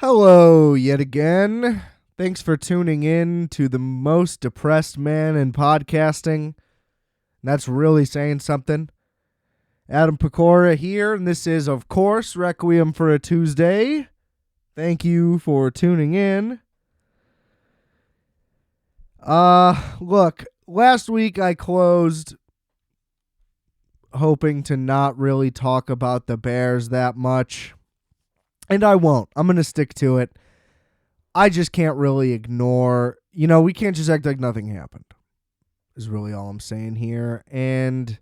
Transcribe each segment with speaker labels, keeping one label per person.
Speaker 1: Hello, yet again. Thanks for tuning in to the most depressed man in podcasting. That's really saying something. Adam Pecora here, and this is, of course, Requiem for a Tuesday. Thank you for tuning in. Look, last week I closed hoping to not really talk about the Bears that much. And I won't. I'm going to stick to it. I just can't really ignore, we can't just act like nothing happened, is really all I'm saying here. And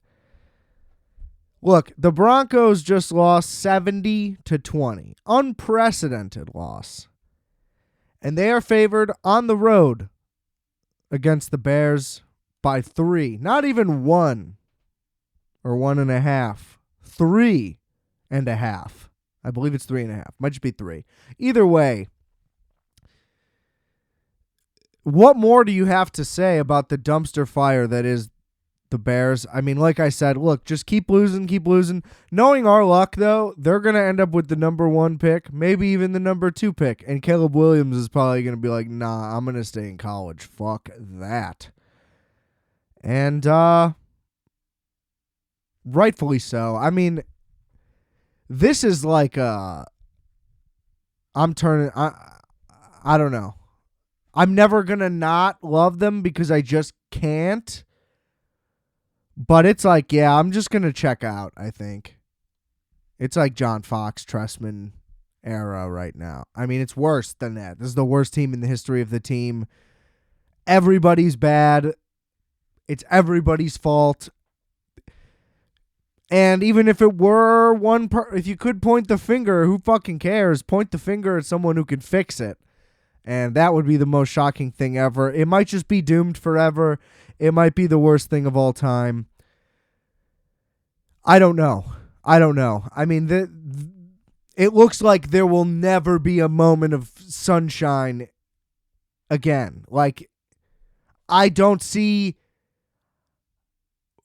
Speaker 1: look, the Broncos just lost 70-20. Unprecedented loss. And they are favored on the road against the Bears by 3. Not even 1 or 1.5. 3.5. I believe it's 3.5. Might just be 3. Either way, what more do you have to say about the dumpster fire that is the Bears? I mean, like I said, look, just keep losing. Knowing our luck, though, they're going to end up with the number 1 pick, maybe even the number 2 pick. And Caleb Williams is probably going to be like, nah, I'm going to stay in college. Fuck that. And rightfully so. I mean, this is like I don't know. I'm never going to not love them because I just can't. But it's like, yeah, I'm just going to check out, I think. It's like John Fox, Trestman era right now. I mean, it's worse than that. This is the worst team in the history of the team. Everybody's bad. It's everybody's fault. And even if it were if you could point the finger, who fucking cares? Point the finger at someone who could fix it. And that would be the most shocking thing ever. It might just be doomed forever. It might be the worst thing of all time. I don't know. I mean, it looks like there will never be a moment of sunshine again. Like, I don't see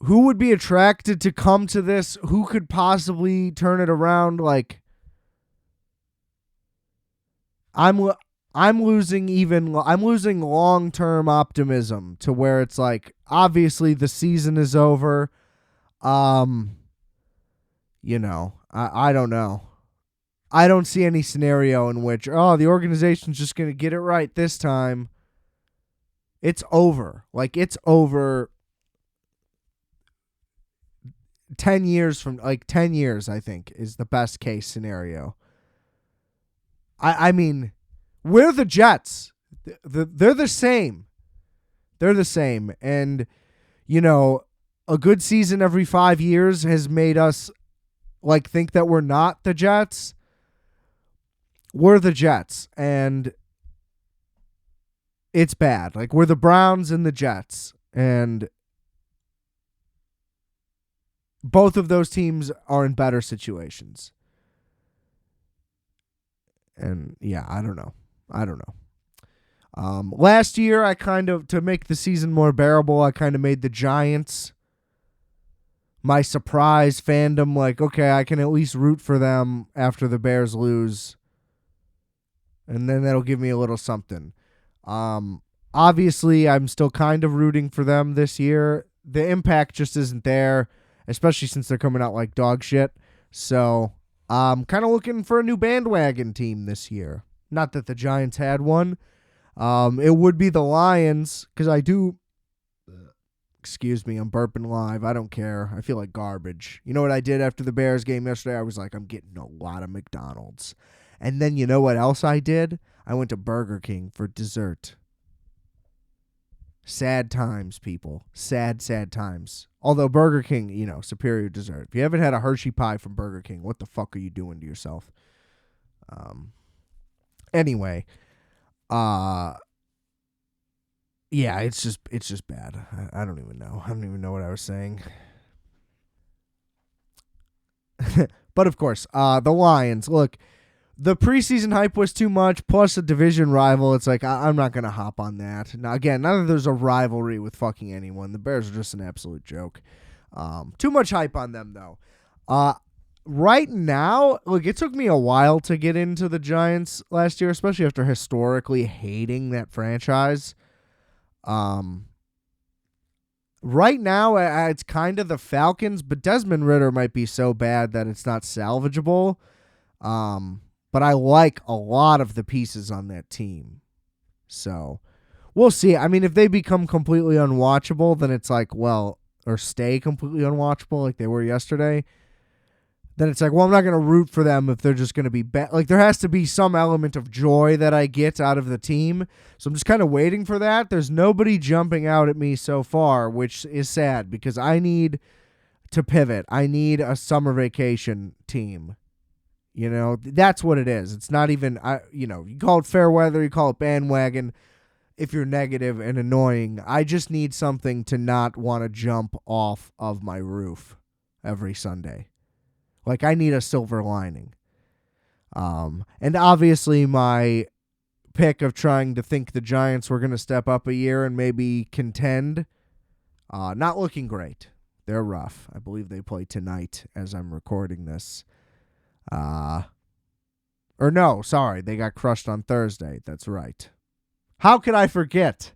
Speaker 1: who would be attracted to come to this? Who could possibly turn it around? Like, I'm losing long-term optimism to where it's like, obviously the season is over. I don't know. I don't see any scenario in which, the organization's just going to get it right this time. It's over. Like, it's over 10 years, I think, is the best case scenario. I mean, we're the Jets. They're the same. And, a good season every 5 years has made us, think that we're not the Jets. We're the Jets. And it's bad. Like, we're the Browns and the Jets. And both of those teams are in better situations. And yeah, I don't know. Last year, to make the season more bearable, I kind of made the Giants my surprise fandom. Like, okay, I can at least root for them after the Bears lose. And then that'll give me a little something. Obviously, I'm still kind of rooting for them this year. The impact just isn't there, especially since they're coming out like dog shit. So I'm kind of looking for a new bandwagon team this year. Not that the Giants had one. It would be the Lions, because I do... Excuse me, I'm burping live. I don't care. I feel like garbage. You know what I did after the Bears game yesterday? I was like, I'm getting a lot of McDonald's. And then you know what else I did? I went to Burger King for dessert. Sad times, people. Sad times. Although Burger King, superior dessert. If you haven't had a Hershey pie from Burger King, what the fuck are you doing to yourself? Anyway, yeah, it's just bad. I don't even know. I don't even know what I was saying. But of course, the Lions. Look, the preseason hype was too much, plus a division rival. It's like, I'm not going to hop on that. Now, again, none of there's a rivalry with fucking anyone. The Bears are just an absolute joke. Too much hype on them, though. right now, look, it took me a while to get into the Giants last year, especially after historically hating that franchise. Right now, it's kind of the Falcons, but Desmond Ridder might be so bad that it's not salvageable. But I like a lot of the pieces on that team. So we'll see. I mean, if they become completely unwatchable, then it's like, well, or stay completely unwatchable like they were yesterday, then it's like, well, I'm not going to root for them if they're just going to be bad. Like, there has to be some element of joy that I get out of the team. So I'm just kind of waiting for that. There's nobody jumping out at me so far, which is sad because I need to pivot. I need a summer vacation team. You know, that's what it is. It's not even, you call it fair weather, you call it bandwagon if you're negative and annoying. I just need something to not want to jump off of my roof every Sunday. Like, I need a silver lining. And obviously my pick of trying to think the Giants were going to step up a year and maybe contend, not looking great. They're rough. I believe they play tonight as I'm recording this. They got crushed on Thursday. That's right. How could I forget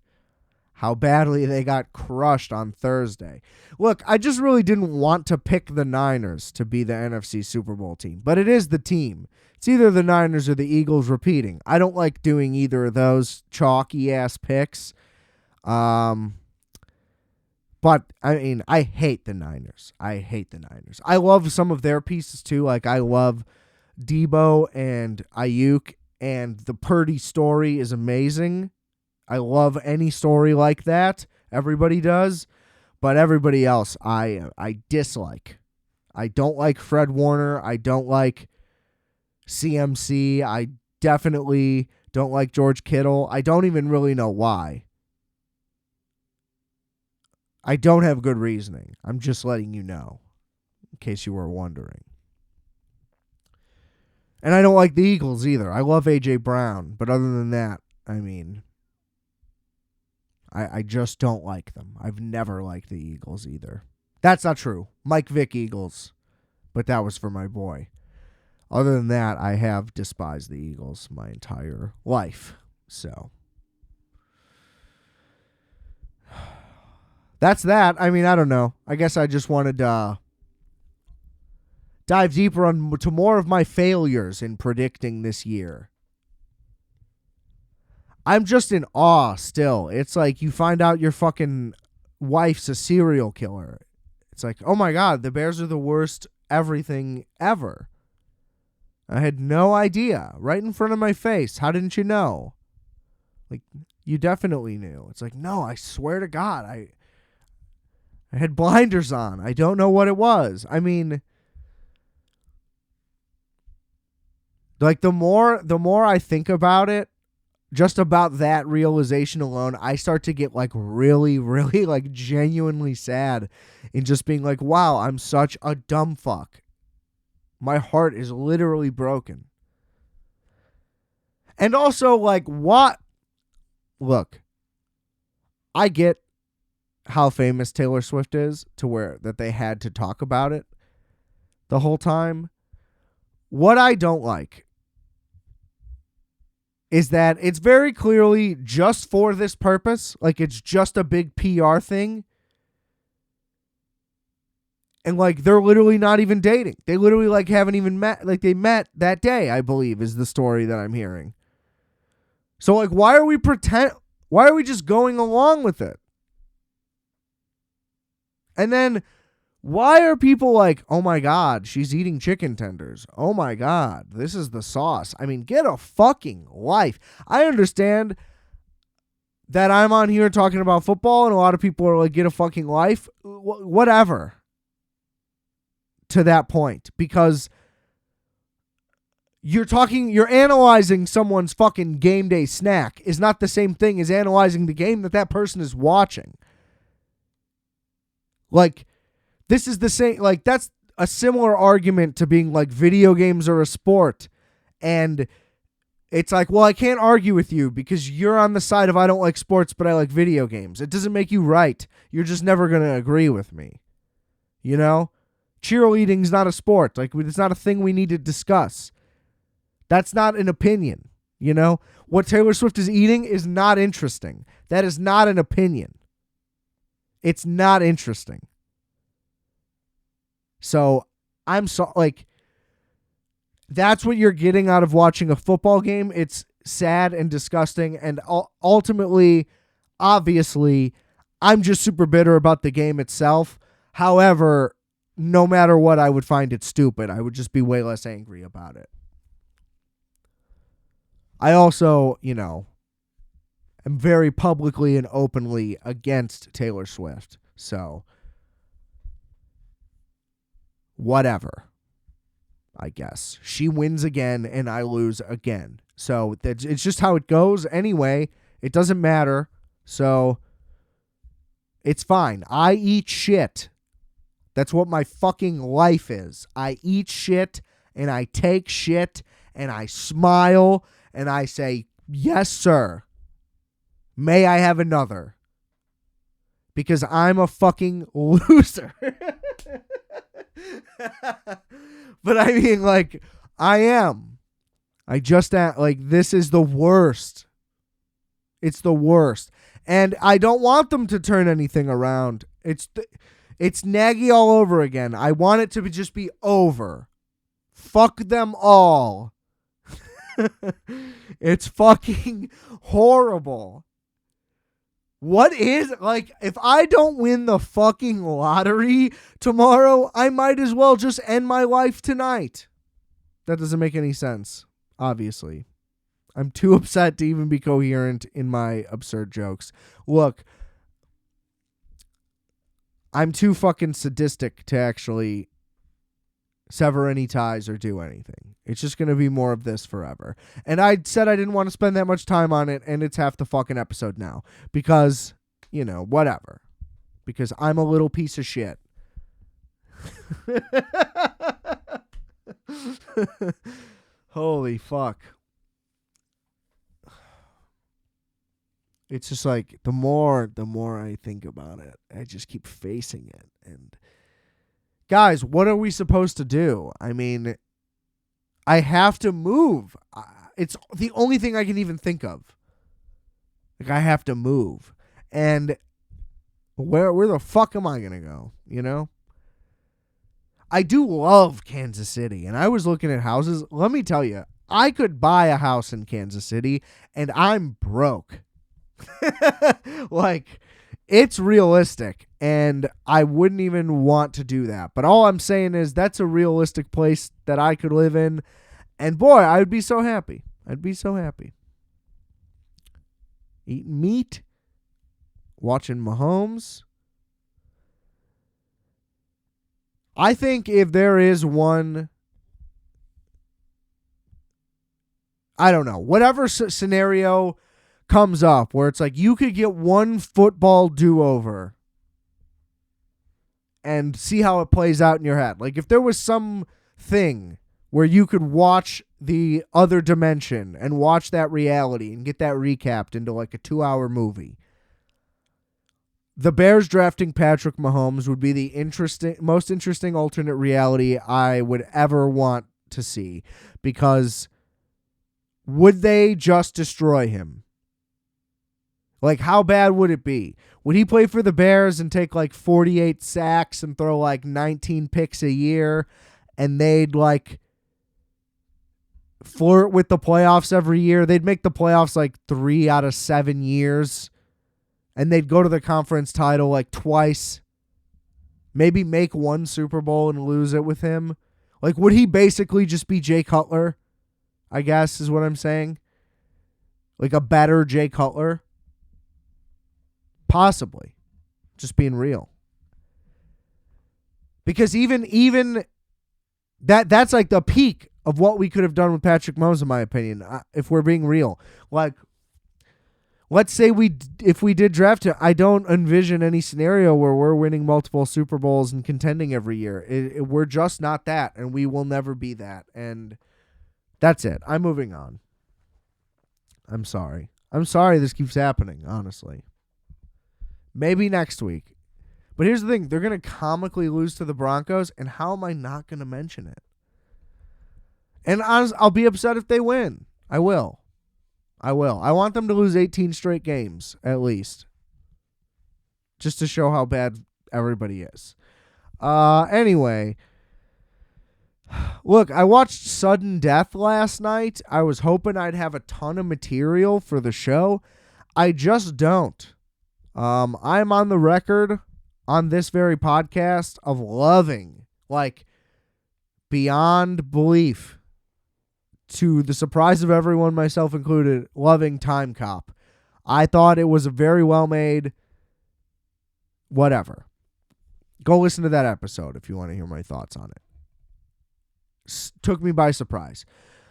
Speaker 1: how badly they got crushed on Thursday? Look, I just really didn't want to pick the Niners to be the NFC Super Bowl team, but it is the team. It's either the Niners or the Eagles repeating. I don't like doing either of those chalky-ass picks. But, I mean, I hate the Niners. I love some of their pieces, too. Like, I love Debo and Ayuk, and the Purdy story is amazing. I love any story like that. Everybody does. But everybody else, I dislike. I don't like Fred Warner. I don't like CMC. I definitely don't like George Kittle. I don't even really know why. I don't have good reasoning. I'm just letting you know, in case you were wondering. And I don't like the Eagles either. I love A.J. Brown, but other than that, I mean, I just don't like them. I've never liked the Eagles either. That's not true. Mike Vick Eagles, but that was for my boy. Other than that, I have despised the Eagles my entire life. So that's that. I mean, I don't know. I guess I just wanted to dive deeper into more of my failures in predicting this year. I'm just in awe still. It's like you find out your fucking wife's a serial killer. It's like, oh my God, the Bears are the worst everything ever. I had no idea. Right in front of my face. How didn't you know? Like, you definitely knew. It's like, no, I swear to God, I had blinders on. I don't know what it was. I mean, like, the more I think about it, just about that realization alone, I start to get like really, really like genuinely sad in just being like, wow, I'm such a dumb fuck. My heart is literally broken. And also, like, what? Look, I get how famous Taylor Swift is to where that they had to talk about it the whole time. What I don't like is that it's very clearly just for this purpose. Like, it's just a big PR thing. And, like, they're literally not even dating. They literally, like, haven't even met. Like, they met that day, I believe, is the story that I'm hearing. So, like, why are we just going along with it? And then, why are people like, oh my God, she's eating chicken tenders. Oh my God, this is the sauce. I mean, get a fucking life. I understand that I'm on here talking about football and a lot of people are like, get a fucking life. Whatever. To that point. Because you're analyzing someone's fucking game day snack is not the same thing as analyzing the game that person is watching. Like, this is the same, like, that's a similar argument to being like video games are a sport. And it's like, well, I can't argue with you because you're on the side of I don't like sports, but I like video games. It doesn't make you right. You're just never going to agree with me. You know? Cheerleading's not a sport. Like, it's not a thing we need to discuss. That's not an opinion, you know? What Taylor Swift is eating is not interesting. That is not an opinion. It's not interesting. So, that's what you're getting out of watching a football game. It's sad and disgusting, and ultimately, obviously, I'm just super bitter about the game itself. However, no matter what, I would find it stupid. I would just be way less angry about it. I also, am very publicly and openly against Taylor Swift. So, whatever, I guess. She wins again and I lose again. So, it's just how it goes anyway. It doesn't matter. So, it's fine. I eat shit. That's what my fucking life is. I eat shit and I take shit and I smile and I say, yes, sir. May I have another? Because I'm a fucking loser. But I mean, I am. I just, this is the worst. It's the worst. And I don't want them to turn anything around. It's Nagy all over again. I want it to just be over. Fuck them all. It's fucking horrible. What is, if I don't win the fucking lottery tomorrow, I might as well just end my life tonight. That doesn't make any sense, obviously. I'm too upset to even be coherent in my absurd jokes. Look, I'm too fucking sadistic to actually sever any ties or do anything. It's just going to be more of this forever. And I said I didn't want to spend that much time on it, and it's half the fucking episode now. Because, whatever. Because I'm a little piece of shit. Holy fuck. It's just the more I think about it, I just keep facing it. And guys, what are we supposed to do? I mean, I have to move. It's the only thing I can even think of. I have to move. And where the fuck am I going to go, I do love Kansas City, and I was looking at houses. Let me tell you, I could buy a house in Kansas City, and I'm broke. It's realistic, and I wouldn't even want to do that. But all I'm saying is that's a realistic place that I could live in, and boy, I would be so happy. I'd be so happy. Eating meat, watching Mahomes. I think if there is one, I don't know, whatever scenario comes up where it's you could get one football do-over and see how it plays out in your head. If there was some thing where you could watch the other dimension and watch that reality and get that recapped into a 2-hour movie, the Bears drafting Patrick Mahomes would be the most interesting alternate reality I would ever want to see, because would they just destroy him? How bad would it be? Would he play for the Bears and take 48 sacks and throw 19 picks a year, and they'd flirt with the playoffs every year? They'd make the playoffs 3 out of 7 years, and they'd go to the conference title twice. Maybe make one Super Bowl and lose it with him. Would he basically just be Jay Cutler? I guess is what I'm saying. A better Jay Cutler. Possibly. Just being real. Because even that's the peak of what we could have done with Patrick Mahomes, in my opinion, if we're being real. Let's say if we did draft him, I don't envision any scenario where we're winning multiple Super Bowls and contending every year. We're just not that, and we will never be that. And that's it. I'm moving on. I'm sorry. I'm sorry this keeps happening, honestly. Maybe next week. But here's the thing. They're going to comically lose to the Broncos, and how am I not going to mention it? And honestly, I'll be upset if they win. I will. I want them to lose 18 straight games, at least. Just to show how bad everybody is. Anyway. Look, I watched Sudden Death last night. I was hoping I'd have a ton of material for the show. I just don't. I'm on the record on this very podcast of loving, like, beyond belief, to the surprise of everyone, myself included, loving Time Cop. I thought it was a very well made whatever. Go listen to that episode if you want to hear my thoughts on it. Took me by surprise.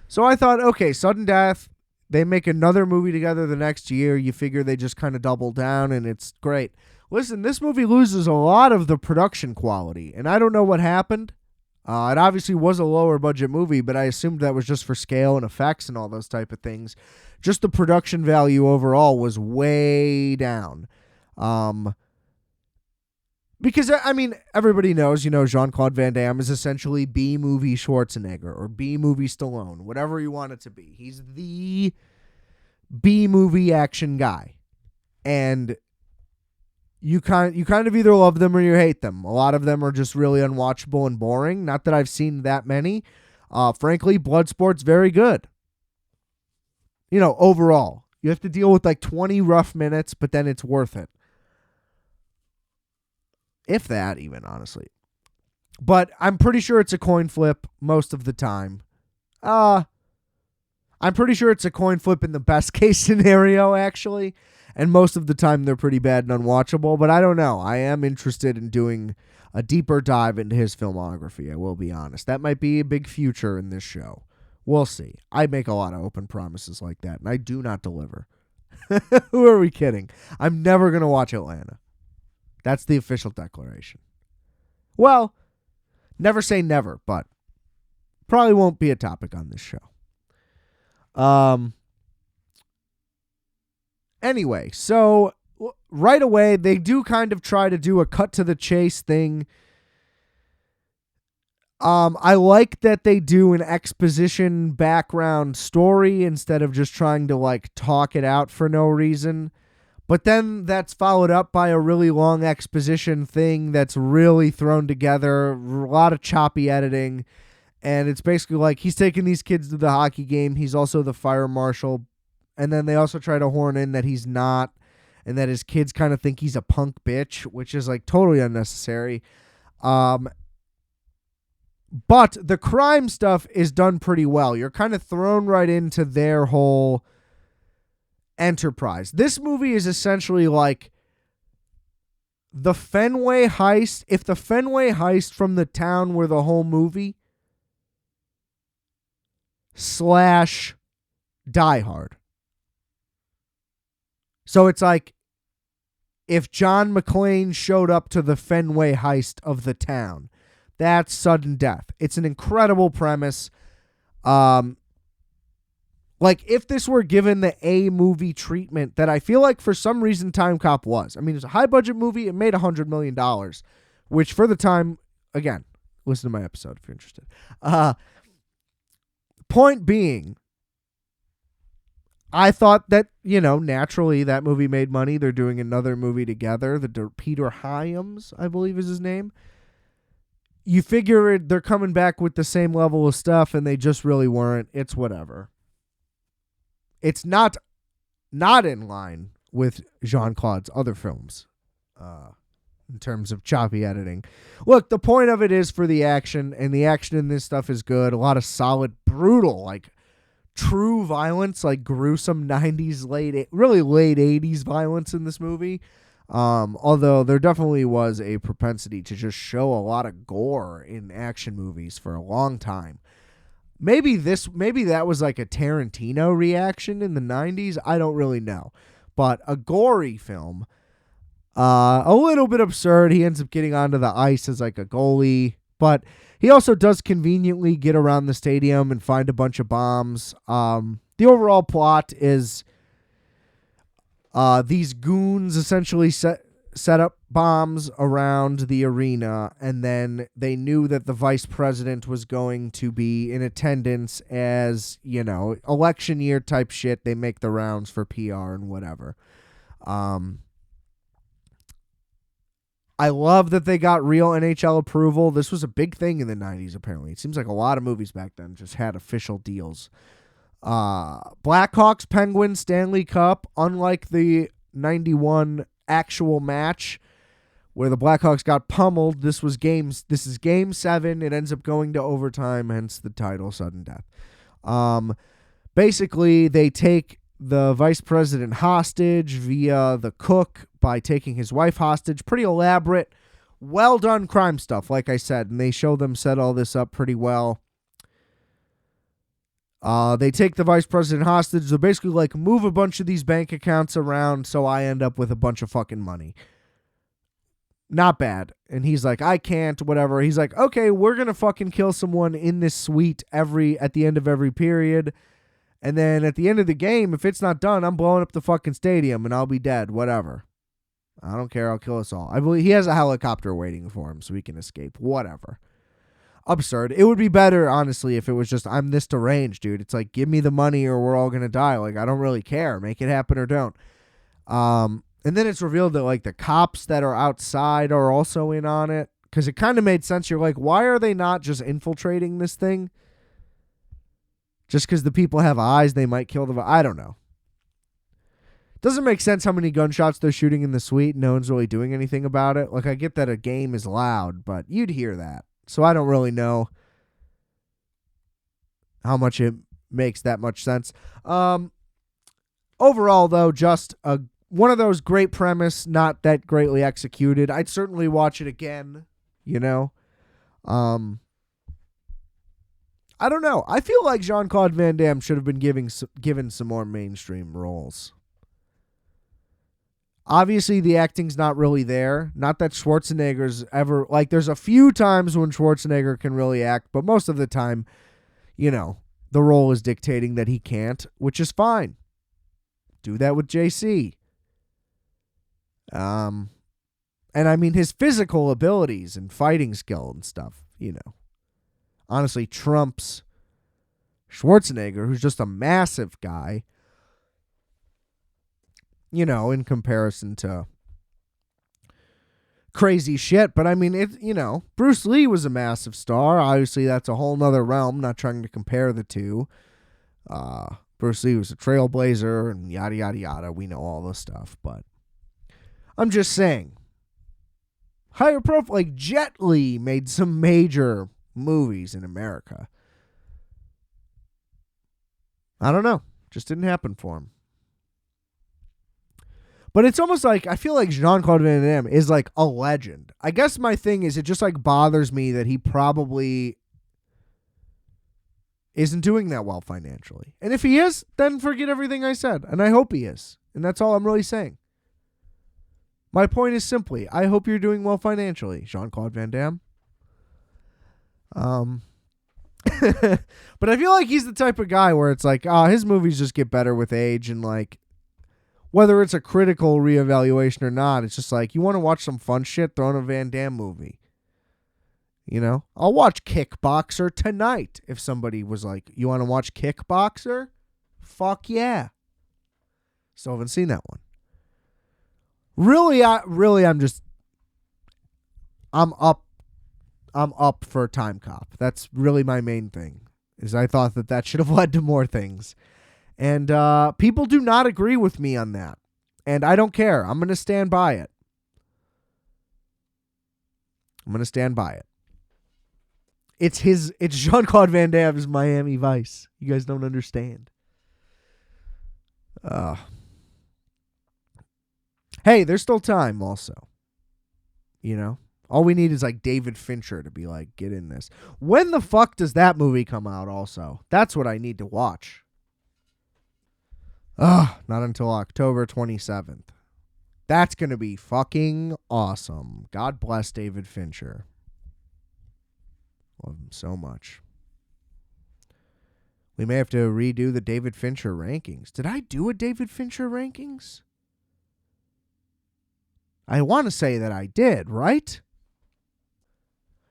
Speaker 1: So I thought, okay, Sudden Death, they make another movie together the next year. You figure they just kind of double down, and it's great. Listen, this movie loses a lot of the production quality, and I don't know what happened. It obviously was a lower budget movie, but I assumed that was just for scale and effects and all those type of things. Just the production value overall was way down. Because, I mean, everybody knows, Jean-Claude Van Damme is essentially B-movie Schwarzenegger or B-movie Stallone, whatever you want it to be. He's the B-movie action guy. And you kind of either love them or you hate them. A lot of them are just really unwatchable and boring. Not that I've seen that many. Frankly, Bloodsport's very good. Overall. You have to deal with like 20 rough minutes, but then it's worth it. If that, even, honestly. But I'm pretty sure it's a coin flip most of the time. I'm pretty sure it's a coin flip in the best case scenario, actually. And most of the time they're pretty bad and unwatchable. But I don't know. I am interested in doing a deeper dive into his filmography, I will be honest. That might be a big future in this show. We'll see. I make a lot of open promises like that, and I do not deliver. Who are we kidding? I'm never going to watch Atlanta. That's the official declaration. Well, never say never, but probably won't be a topic on this show. Anyway, so right away, they do kind of try to do a cut to the chase thing. I like that they do an exposition background story instead of just trying to like talk it out for no reason. But then that's followed up by a really long exposition thing that's really thrown together, a lot of choppy editing. And it's basically like he's taking these kids to the hockey game. He's also the fire marshal. And then they also try to horn in that he's not, and that his kids kind of think he's a punk bitch, which is like totally unnecessary. But the crime stuff is done pretty well. You're kind of thrown right into their whole enterprise. This movie is essentially like the Fenway heist. If the Fenway heist from the town were the whole movie / Die Hard. So it's like if John McClane showed up to the Fenway heist of the town. That's Sudden Death. It's an incredible premise. Like if this were given the A-movie treatment that I feel like for some reason Time Cop was. I mean, it's a high-budget movie. It made $100 million, which for the time, again, listen to my episode if you're interested. Point being, I thought that, naturally that movie made money. They're doing another movie together. Peter Hyams, I believe is his name. You figure they're coming back with the same level of stuff, and they just really weren't. It's whatever. It's not in line with Jean-Claude's other films in terms of choppy editing. Look, the point of it is for the action, and the action in this stuff is good. A lot of solid, brutal, like true violence, like gruesome 90s, really late 80s violence in this movie. Although there definitely was a propensity to just show a lot of gore in action movies for a long time. Maybe that was like a Tarantino reaction in the 90s. I don't really know. But a gory film, a little bit absurd. He ends up getting onto the ice as like a goalie, but he also does conveniently get around the stadium and find a bunch of bombs. The overall plot is these goons essentially set up bombs around the arena, and then they knew that the vice president was going to be in attendance as, election year type shit. They make the rounds for PR and whatever. I love that they got real NHL approval. This was a big thing in the 90s, apparently. It seems like a lot of movies back then just had official deals. Blackhawks, Penguins, Stanley Cup, unlike the 91 actual match where the Blackhawks got pummeled, this is game 7. It ends up going to overtime, hence the title, sudden death. Basically, they take the vice president hostage via the cook by taking his wife hostage. Pretty elaborate, well done crime stuff, like I said, and they show them set all this up pretty well. They take the vice president hostage. They basically move a bunch of these bank accounts around, so I end up with a bunch of fucking money. Not bad. And he's like, I can't, whatever. He's like, okay, we're going to fucking kill someone in this suite at the end of every period. And then at the end of the game, if it's not done, I'm blowing up the fucking stadium and I'll be dead, whatever. I don't care. I'll kill us all. I believe he has a helicopter waiting for him so he can escape, whatever. Absurd. It would be better, honestly, if it was just, I'm this deranged, dude. It's like, give me the money or we're all going to die. I don't really care. Make it happen or don't. And then it's revealed that, the cops that are outside are also in on it. Because it kind of made sense. You're like, why are they not just infiltrating this thing? Just because the people have eyes, they might kill them. I don't know. Doesn't make sense how many gunshots they're shooting in the suite. No one's really doing anything about it. I get that a game is loud, but you'd hear that. So I don't really know how much it makes that much sense. Overall, though, just one of those great premise, not that greatly executed. I'd certainly watch it again, I don't know. I feel like Jean-Claude Van Damme should have been given some more mainstream roles. Obviously, the acting's not really there. Not that Schwarzenegger's ever... there's a few times when Schwarzenegger can really act, but most of the time, the role is dictating that he can't, which is fine. Do that with JC. And I mean, his physical abilities and fighting skill and stuff, honestly trumps Schwarzenegger, who's just a massive guy, in comparison to crazy shit. But I mean, Bruce Lee was a massive star. Obviously, that's a whole nother realm. Not trying to compare the two. Bruce Lee was a trailblazer and yada, yada, yada. We know all this stuff, but I'm just saying. Higher profile, Jet Li made some major movies in America. I don't know. Just didn't happen for him. But it's almost I feel like Jean-Claude Van Damme is a legend. I guess my thing is it just bothers me that he probably isn't doing that well financially. And if he is, then forget everything I said. And I hope he is. And that's all I'm really saying. My point is simply, I hope you're doing well financially, Jean-Claude Van Damme. But I feel like he's the type of guy where it's his movies just get better with age, and whether it's a critical reevaluation or not, it's just you want to watch some fun shit, throw in a Van Damme movie. I'll watch Kickboxer tonight if somebody was you want to watch Kickboxer? Fuck yeah. Still haven't seen that one. Really, I'm up for Time Cop. That's really my main thing. Is I thought that should have led to more things. And people do not agree with me on that. And I don't care. I'm going to stand by it. It's Jean-Claude Van Damme's Miami Vice. You guys don't understand. Hey, there's still time also. All we need is David Fincher to be get in this. When the fuck does that movie come out also? That's what I need to watch. Not until October 27th. That's going to be fucking awesome. God bless David Fincher. Love him so much. We may have to redo the David Fincher rankings. Did I do a David Fincher rankings? I want to say that I did, right?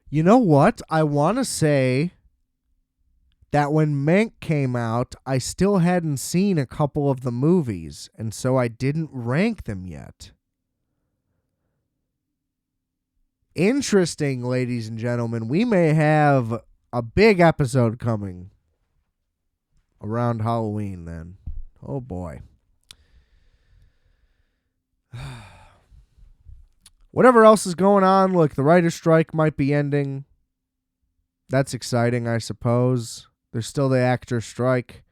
Speaker 1: You know what? I want to say that when Mank came out, I still hadn't seen a couple of the movies, and so I didn't rank them yet. Interesting, ladies and gentlemen. We may have a big episode coming around Halloween then. Oh boy. Whatever else is going on, look, the writer's strike might be ending. That's exciting, I suppose. There's still the actor's strike.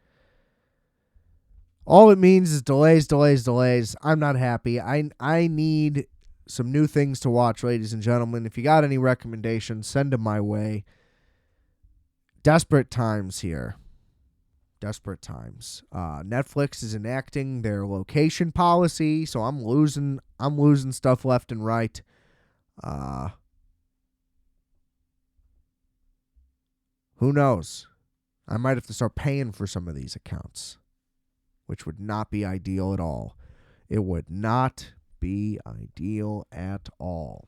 Speaker 1: All it means is delays, delays, delays. I'm not happy. I need some new things to watch, ladies and gentlemen. If you got any recommendations, send them my way. Desperate times here. Desperate times. Netflix is enacting their location policy, so I'm losing stuff left and right. Who knows? I might have to start paying for some of these accounts, which would not be ideal at all. It would not be ideal at all.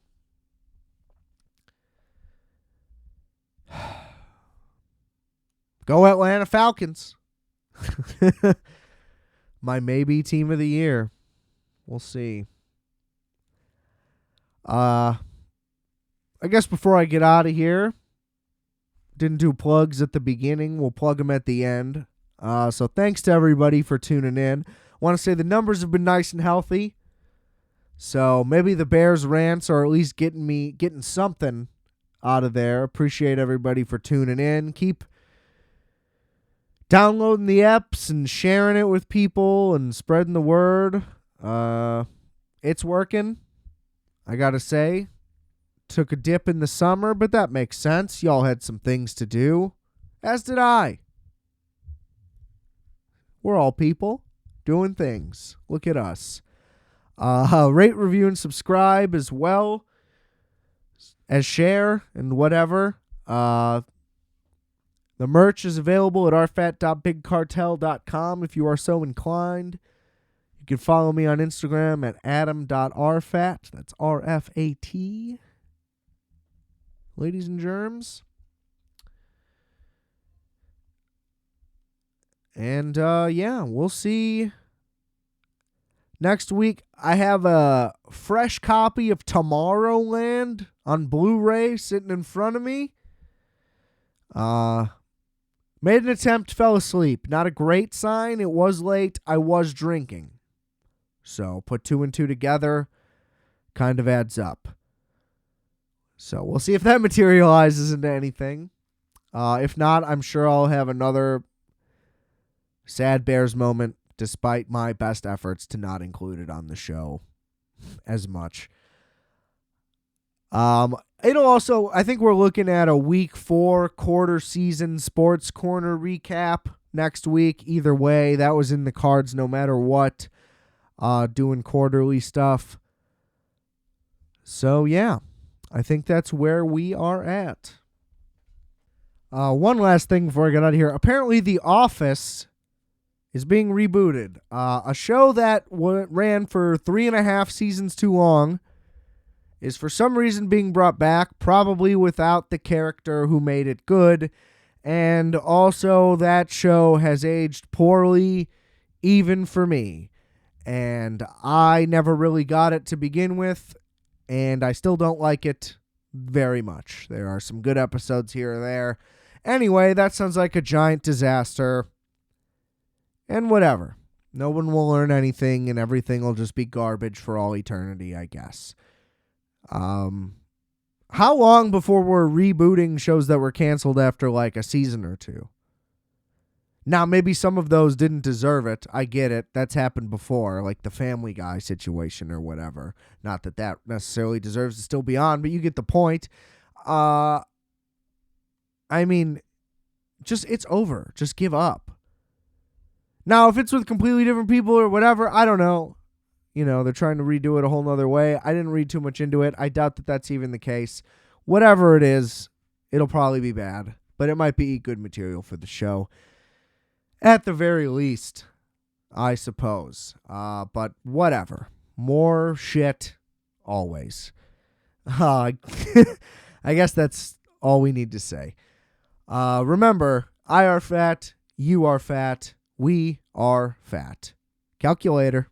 Speaker 1: Go Atlanta Falcons. My maybe team of the year. We'll see. I guess before I get out of here, didn't do plugs at the beginning. We'll plug them at the end. So thanks to everybody for tuning in. Want to say the numbers have been nice and healthy. So maybe the Bears rants are at least getting something out of there. Appreciate everybody for tuning in. Keep downloading the apps and sharing it with people and spreading the word. It's working, I gotta say. Took a dip in the summer, but that makes sense. Y'all had some things to do, as did I. We're all people doing things. Look at us. Rate, review, and subscribe as well as share and whatever. The merch is available at rfat.bigcartel.com if you are so inclined. You can follow me on Instagram at adam.rfat. That's RFAT. Ladies and germs. And, yeah, we'll see. Next week, I have a fresh copy of Tomorrowland on Blu-ray sitting in front of me. Made an attempt, fell asleep. Not a great sign. It was late. I was drinking. So put 2 and 2 together. Kind of adds up. So we'll see if that materializes into anything. If not, I'm sure I'll have another sad Bears moment, despite my best efforts to not include it on the show as much. It'll also, I think we're looking at a week 4 quarter season sports corner recap next week. Either way, that was in the cards no matter what, doing quarterly stuff. So yeah, I think that's where we are at. One last thing before I get out of here. Apparently The Office is being rebooted. A show that ran for 3.5 seasons too long is for some reason being brought back, probably without the character who made it good. And also that show has aged poorly, even for me. And I never really got it to begin with, and I still don't like it very much. There are some good episodes here or there. Anyway, that sounds like a giant disaster. And whatever. No one will learn anything, and everything will just be garbage for all eternity, I guess. How long before we're rebooting shows that were canceled after like a season or two? Now, maybe some of those didn't deserve it. I get it. That's happened before, like the Family Guy situation or whatever. Not that that necessarily deserves to still be on, but you get the point. I mean, just it's over. Just give up. Now, if it's with completely different people or whatever, I don't know. You know, they're trying to redo it a whole nother way. I didn't read too much into it. I doubt that that's even the case. Whatever it is, it'll probably be bad, but it might be good material for the show. At the very least, I suppose. But whatever. More shit always. I guess that's all we need to say. Remember, I are fat, you are fat, we are fat. Calculator.